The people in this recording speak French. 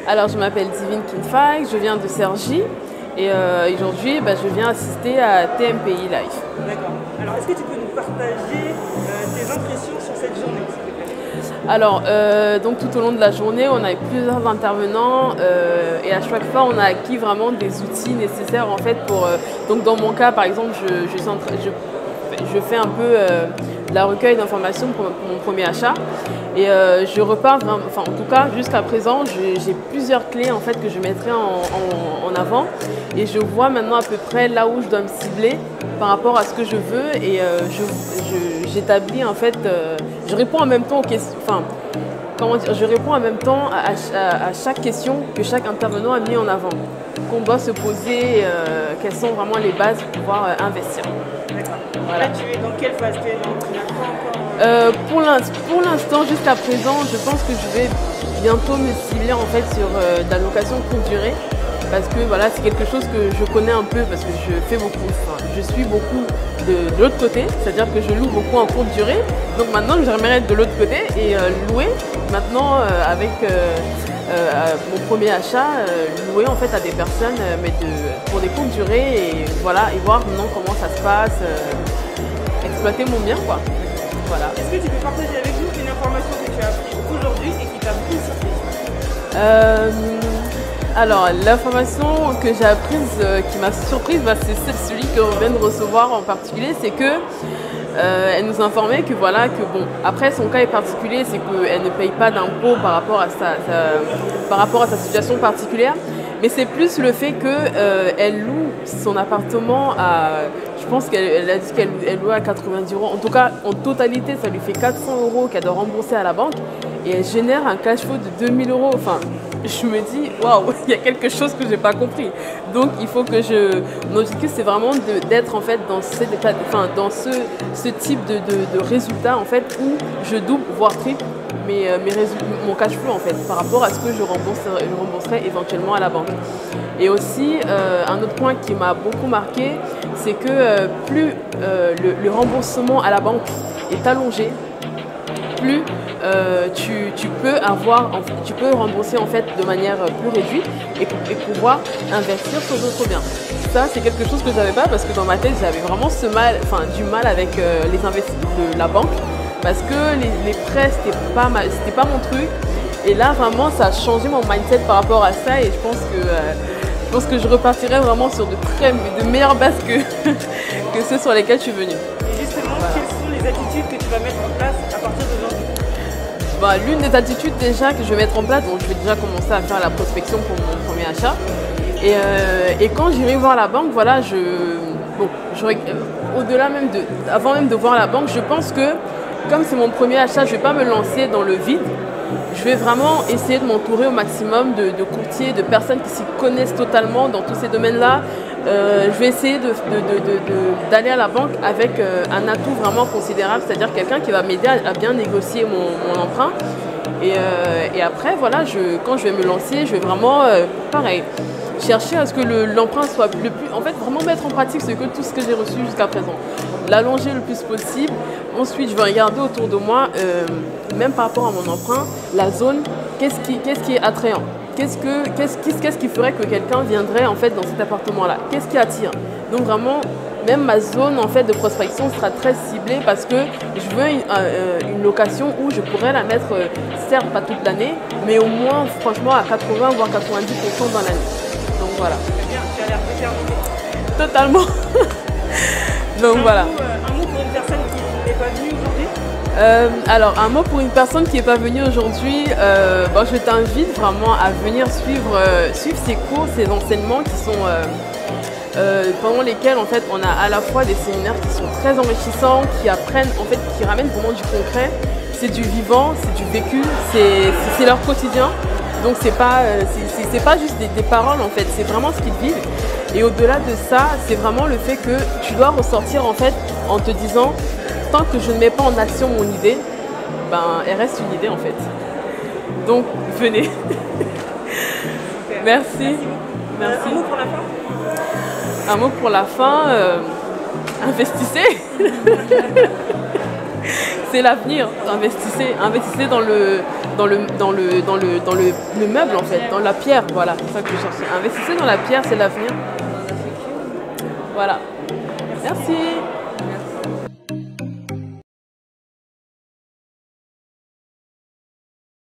Alors, je m'appelle Divine Kinfag, je viens de Cergy et aujourd'hui, je viens assister à TMPI Live. D'accord. Alors, est-ce que tu peux nous partager tes impressions sur cette journée, s'il te plaît? Alors, donc tout au long de la journée, on a eu plusieurs intervenants et à chaque fois, on a acquis vraiment des outils nécessaires en fait pour. Donc, dans mon cas, par exemple, je fais un peu la recueil d'informations pour mon premier achat et je repars, enfin en tout cas jusqu'à présent, j'ai plusieurs clés en fait que je mettrai en avant et je vois maintenant à peu près là où je dois me cibler par rapport à ce que je veux et j'établis en fait, je réponds en même temps aux questions, enfin comment dire, je réponds en même temps à chaque question que chaque intervenant a mis en avant, qu'on doit se poser, quelles sont vraiment les bases pour pouvoir investir. D'accord. Voilà. Là, tu es dans quelle phase? Tu es dans Pour l'instant, jusqu'à présent, je pense que je vais bientôt me cibler en fait sur de la location courte durée parce que voilà, c'est quelque chose que je connais un peu parce que je fais beaucoup, enfin, je suis beaucoup de l'autre côté, c'est-à-dire que je loue beaucoup en courte durée. Donc maintenant, j'aimerais être de l'autre côté et louer maintenant avec mon premier achat, louer en fait à des personnes mais pour des courtes durées et voilà, et voir maintenant comment ça se passe, exploiter mon bien quoi. Voilà. Est-ce que tu peux partager avec nous une information que tu as apprise aujourd'hui et qui t'a beaucoup surprise? Alors, l'information que j'ai apprise qui m'a surprise, c'est celui qu'on vient de recevoir en particulier, c'est que elle nous informait que voilà, que bon, après son cas est particulier, c'est qu'elle ne paye pas d'impôts par rapport à sa situation particulière, mais c'est plus le fait qu'elle loue son appartement à, je pense qu'elle a dit qu'elle loue à 90 €. En tout cas, en totalité, ça lui fait 400 € qu'elle doit rembourser à la banque et elle génère un cash flow de 2000 €. Enfin, je me dis, waouh, il y a quelque chose que je n'ai pas compris. Donc, il faut que mon objectif, c'est vraiment d'être en fait dans ce type de résultat en fait où je double, voire triple mon cash flow en fait par rapport à ce que je rembourserai éventuellement à la banque. Et aussi, un autre point qui m'a beaucoup marqué, c'est que plus le remboursement à la banque est allongé, plus tu peux rembourser en fait de manière plus réduite et pouvoir investir sur d'autres biens. Ça, c'est quelque chose que je n'avais pas parce que dans ma tête, j'avais vraiment du mal avec les investissements de la banque parce que les prêts, c'était pas mon truc. Et là, vraiment, ça a changé mon mindset par rapport à ça et je pense que je repartirai vraiment sur de meilleures bases que ceux sur lesquels je suis venue. Et justement, voilà. Quelles sont les attitudes que tu vas mettre en place à partir d'aujourd'hui? L'une des attitudes déjà que je vais mettre en place, donc je vais déjà commencer à faire la prospection pour mon premier achat. Et quand j'irai voir la banque, voilà, avant même de voir la banque, je pense que comme c'est mon premier achat, je ne vais pas me lancer dans le vide. Je vais vraiment essayer de m'entourer au maximum de courtiers, de personnes qui s'y connaissent totalement dans tous ces domaines-là. Je vais essayer d'aller à la banque avec un atout vraiment considérable, c'est-à-dire quelqu'un qui va m'aider à bien négocier mon emprunt. Et après, voilà, quand je vais me lancer, je vais vraiment, pareil, chercher à ce que l'emprunt soit le plus... En fait, vraiment mettre en pratique tout ce que j'ai reçu jusqu'à présent. L'allonger le plus possible. Ensuite, je vais regarder autour de moi, même par rapport à mon emprunt, la zone, qu'est-ce qui est attrayant? Qu'est-ce qui ferait que quelqu'un viendrait en fait dans cet appartement-là? Qu'est-ce qui attire? Donc vraiment, même ma zone en fait de prospection sera très ciblée parce que je veux une location où je pourrais la mettre, certes pas toute l'année, mais au moins franchement à 80 voire 90% dans l'année. Donc voilà. C'est bien, tu as l'air déterminé. Totalement. Donc voilà. Un mot pour une personne qui n'est pas venue aujourd'hui? Alors, un mot pour une personne qui n'est pas venue aujourd'hui, je t'invite vraiment à venir suivre ces cours, ces enseignements qui sont pendant lesquels en fait on a à la fois des séminaires qui sont très enrichissants, qui ramènent vraiment du concret. C'est du vivant, c'est du vécu, c'est leur quotidien. Donc c'est pas juste des paroles en fait, c'est vraiment ce qu'ils vivent. Et au-delà de ça, c'est vraiment le fait que tu dois ressortir en fait en te disant, tant que je ne mets pas en action mon idée, elle reste une idée en fait. Donc venez. Merci. Un mot pour la fin? Un mot pour la fin, investissez. C'est l'avenir. Investissez dans le meuble en fait, dans la pierre. Voilà, c'est ça que je cherchais. Investissez dans la pierre, c'est l'avenir. Voilà. Merci.